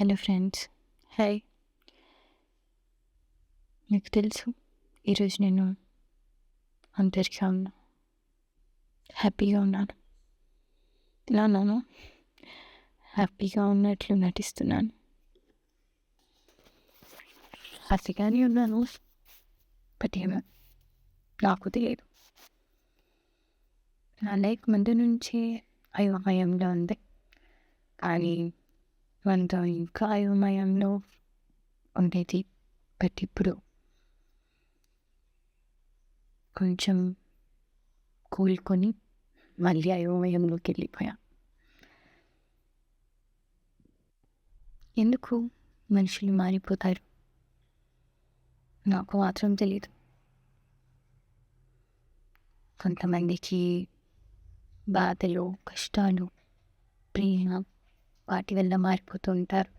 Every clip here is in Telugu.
Hello friends. హాయ్. మీకు తెలుసు ఈరోజు నేను ఒంటరిగా ఉన్నా. హ్యాపీగా ఉన్నాను. ఇలా ఉన్నాను. హ్యాపీగా ఉన్నట్లు నటిస్తున్నాను. హ్యాపీగానే ఉన్నాను. బట్ ఏమో నాకు తెలియదు. నా లైఫ్ ముందు నుంచే అయోమయంలో ఉంది. కానీ మనతో ఇంకా అయోమయంలో ఉండేది. బట్ ఇప్పుడు కొంచెం కోలుకొని మళ్ళీ అయోమయంలోకి వెళ్ళిపోయా. ఎందుకు మనుషులు మారిపోతారు నాకు మాత్రం తెలియదు. కొంతమందికి బాధలు, కష్టాలు, ప్రేమ వాటి వల్ల మారిపోతూ ఉంటారు.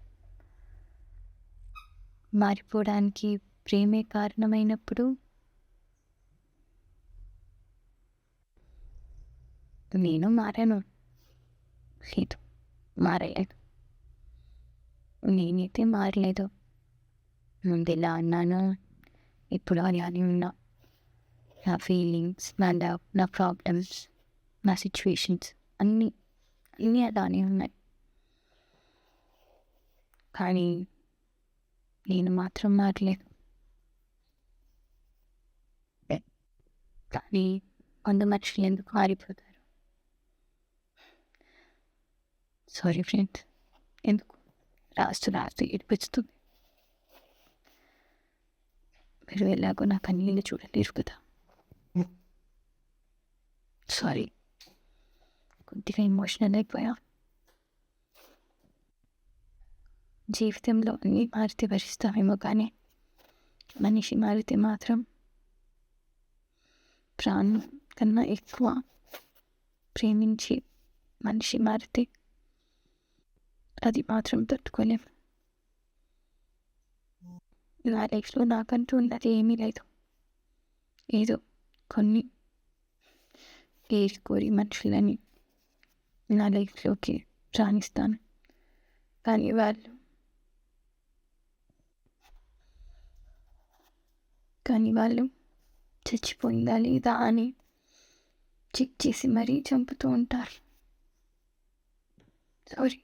మారిపోవడానికి ప్రేమే కారణమైనప్పుడు నేను మారాను. లేదు, మారలేదు. నేనైతే మారలేదు. ముందు ఎలా అన్నానో ఇప్పుడు అలానే ఉన్నా. నా ఫీలింగ్స్, నా లవ్, నా ప్రాబ్లమ్స్, నా సిచ్యువేషన్స్ అన్నీ అలానే ఉన్నాయి. కానీ నేను మాత్రం మారలేదు. కానీ కొంత మనుషులు ఎందుకు మారిపోతారు? సారీ ఫ్రెండ్స్, ఎందుకు రాస్తూ ఏడిపిస్తుంది. మీరు ఎలాగో నా కన్నీళ్ళు చూడలేరు కదా. సారీ, కొద్దిగా ఎమోషనల్ అయిపోయా. జీవితంలో అన్నీ మారితే భరిస్తామేమో, కానీ మనిషి మారితే మాత్రం ప్రాణం కన్నా ఎక్కువ ప్రేమించి మనిషి మారితే అది మాత్రం తట్టుకోలేము. నా లైఫ్లో నాకంటూ ఉన్నది ఏమీ లేదు. ఏదో కొన్ని కోరి మనుషులని నా లైఫ్లోకి రాణిస్తాను. కానీ వాళ్ళు చచ్చిపోయిందా లేదా అని చెక్ చేసి మరీ చంపుతూ ఉంటారు. సారీ,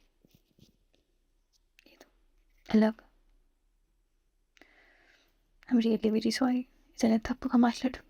ఏదో అలాగా. I'm really very sorry. ఏదైనా తప్పుగా మాట్లాడు.